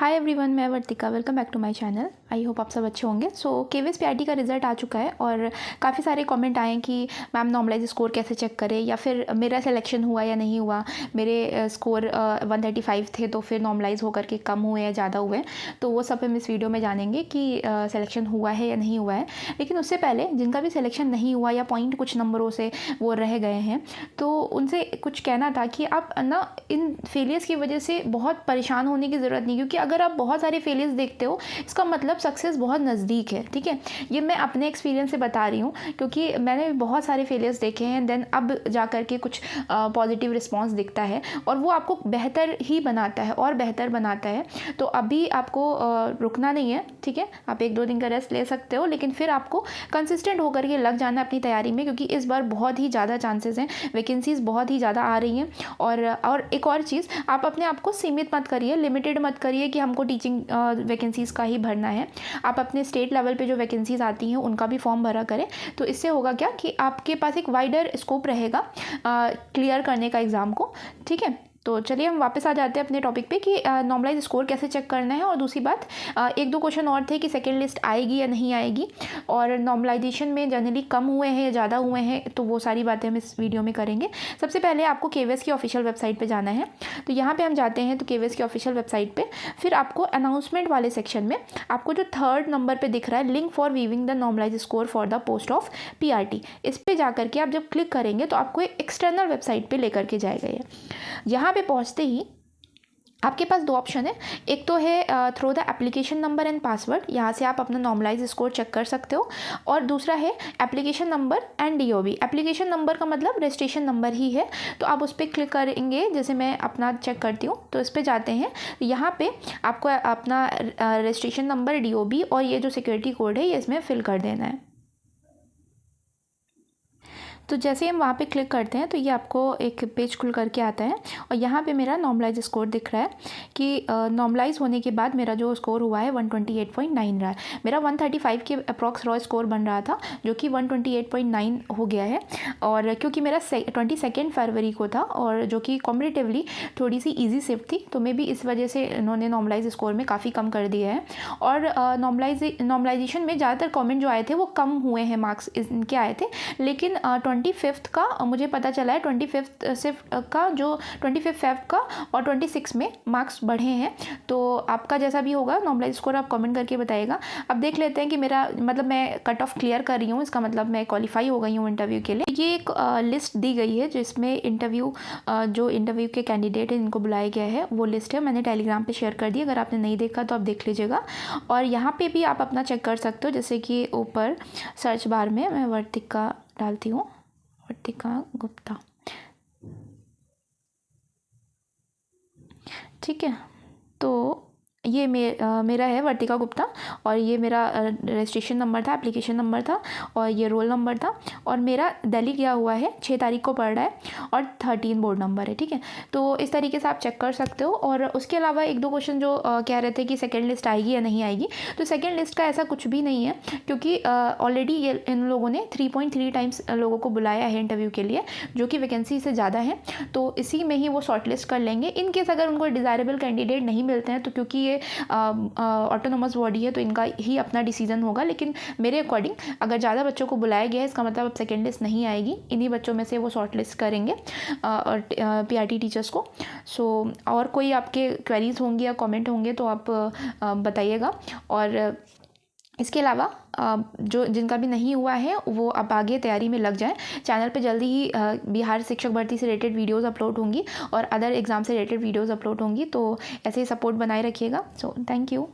हाय everyone, मैं Vartika. Welcome back to my channel. I hope आप सब अच्छे होंगे। सो केवीएस पीआरटी का रिजल्ट आ चुका है और काफ़ी सारे कमेंट आए कि मैम नॉर्मलाइज स्कोर कैसे चेक करें, या फिर मेरा सिलेक्शन हुआ या नहीं हुआ। मेरे स्कोर 135 थे तो फिर नॉर्मलाइज होकर के कम हुए या ज़्यादा हुए। तो वो सब हम इस वीडियो में जानेंगे कि सिलेक्शन हुआ है या नहीं हुआ है। लेकिन उससे पहले जिनका भी सिलेक्शन नहीं हुआ या पॉइंट कुछ नंबरों से वो रह गए हैं, तो उनसे कुछ कहना था कि आप ना इन फेलियर्स की वजह से बहुत परेशान होने की ज़रूरत नहीं, क्योंकि अगर आप बहुत सारे फेलियर्स देखते हो इसका मतलब सक्सेस बहुत नज़दीक है। ठीक है, ये मैं अपने एक्सपीरियंस से बता रही हूँ, क्योंकि मैंने बहुत सारे फेलियर्स देखे हैं। देन अब जा कर के कुछ पॉजिटिव रिस्पॉन्स दिखता है और वो आपको बेहतर ही बनाता है और बेहतर बनाता है। तो अभी आपको रुकना नहीं है। ठीक है, आप 1-2 दिन का रेस्ट ले सकते हो, लेकिन फिर आपको कंसिस्टेंट होकर के लग जाना अपनी तैयारी में, क्योंकि इस बार बहुत ही ज़्यादा चांसेस हैं, वैकेंसीज़ बहुत ही ज़्यादा आ रही हैं। और एक और चीज़, आप अपने आप को सीमित मत करिए, लिमिटेड मत करिए कि हमको टीचिंग वैकेंसीज़ का ही भरना है। आप अपने स्टेट लेवल पे जो वैकेंसीज़ आती हैं उनका भी फॉर्म भरा करें। तो इससे होगा क्या कि आपके पास एक वाइडर स्कोप रहेगा क्लियर करने का एग्ज़ाम को। ठीक है, तो चलिए हम वापस आ जाते हैं अपने टॉपिक पे कि नॉर्मलाइज स्कोर कैसे चेक करना है। और दूसरी बात, 1-2 क्वेश्चन और थे कि सेकेंड लिस्ट आएगी या नहीं आएगी, और नॉर्मलाइजेशन में जनरली कम हुए हैं या ज़्यादा हुए हैं, तो वो सारी बातें हम इस वीडियो में करेंगे। सबसे पहले आपको केवीएस की ऑफिशियल वेबसाइट पे जाना है। तो यहाँ पे हम जाते हैं तो केवीएस की ऑफिशियल वेबसाइट पे फिर आपको अनाउंसमेंट वाले सेक्शन में आपको जो 3rd नंबर पर दिख रहा है, link for viewing the normalize score for the post of PRT, इस पर जा करके आप जब क्लिक करेंगे तो आपको एक एक्सटर्नल वेबसाइट पर लेकर के जाएगा। ये यहाँ पे पहुँचते ही आपके पास 2 ऑप्शन है। एक तो है through the application number and password, यहाँ से आप अपना नॉर्मलाइज स्कोर चेक कर सकते हो। और दूसरा है application number and DOB. Application number का मतलब रजिस्ट्रेशन नंबर ही है, तो आप उस पर क्लिक करेंगे। जैसे मैं अपना चेक करती हूँ तो इस पर जाते हैं, यहाँ पे आपको अपना रजिस्ट्रेशन नंबर, डीओबी और ये जो सिक्योरिटी कोड है ये इसमें फिल कर देना है। तो जैसे हम वहाँ पे क्लिक करते हैं तो ये आपको एक पेज खुल करके आता है और यहाँ पे मेरा नॉर्मलाइज स्कोर दिख रहा है कि नॉर्मलाइज होने के बाद मेरा जो स्कोर हुआ है 128.9 रहा है। मेरा 135 के अप्रॉक्स रॉ स्कोर बन रहा था, जो कि 128.9 हो गया है। और क्योंकि मेरा 22 फरवरी को था और जो कि कॉम्परेटिवली थोड़ी सी ईजी शिफ्ट थी, तो मे भी इस वजह से इन्होंने नॉर्मलाइज स्कोर में काफ़ी कम कर दिया है। और नॉर्मलाइजेशन में ज़्यादातर कॉमेंट जो आए थे वो कम हुए हैं, मार्क्स इनके आए थे। लेकिन 25 का मुझे पता चला है, 25 का जो 25 फेब का और 26 में मार्क्स बढ़े हैं। तो आपका जैसा भी होगा नॉर्मलाइज स्कोर आप कमेंट करके बताइएगा। अब देख लेते हैं कि मेरा मतलब मैं कट ऑफ क्लियर कर रही हूँ, इसका मतलब मैं क्वालिफाई हो गई हूँ इंटरव्यू के लिए। ये एक लिस्ट दी गई है जिसमें जो इंटरव्यू के कैंडिडेट हैं जिनको बुलाया गया है वो लिस्ट है। मैंने टेलीग्राम पे शेयर कर दी, अगर आपने नहीं देखा तो आप देख लीजिएगा। और यहाँ पे भी आप अपना चेक कर सकते हो, जैसे कि ऊपर सर्च बार में मैं वर्तिका डालती हूँ, वर्तिका गुप्ता। ठीक है, तो ये मेरा है वर्तिका गुप्ता, और ये मेरा रजिस्ट्रेशन नंबर था, एप्लीकेशन नंबर था, और ये रोल नंबर था। और मेरा दिल्ली गया हुआ है, 6 तारीख को पड़ रहा है, और 13 बोर्ड नंबर है। ठीक है, तो इस तरीके से आप चेक कर सकते हो। और उसके अलावा 1-2 क्वेश्चन जो कह रहे थे कि सेकेंड लिस्ट आएगी या नहीं आएगी, तो सेकेंड लिस्ट का ऐसा कुछ भी नहीं है, क्योंकि ऑलरेडी इन लोगों ने 3.3 टाइम्स लोगों को बुलाया है इंटरव्यू के लिए, जो कि वैकेंसी से ज़्यादा है। तो इसी में ही वो शॉर्ट लिस्ट कर लेंगे। इन केस अगर उनको डिज़ायरेबल कैंडिडेट नहीं मिलते हैं, तो क्योंकि ये ऑटोनोमस बॉडी है तो इनका ही अपना डिसीजन होगा। लेकिन मेरे अकॉर्डिंग अगर ज़्यादा बच्चों को बुलाया गया है, इसका मतलब अब सेकेंड लिस्ट नहीं आएगी। इन्हीं बच्चों में से वो शॉर्ट लिस्ट करेंगे और पीआरटी टीचर्स को। सो और कोई आपके क्वेरीज होंगी या कमेंट होंगे तो आप बताइएगा। और इसके अलावा जो जिनका भी नहीं हुआ है वो अब आगे तैयारी में लग जाएं। चैनल पे जल्दी ही बिहार शिक्षक भर्ती से रिलेटेड वीडियोस अपलोड होंगी और अदर एग्ज़ाम से रिलेटेड वीडियोस अपलोड होंगी, तो ऐसे ही सपोर्ट बनाए रखिएगा। So thank you.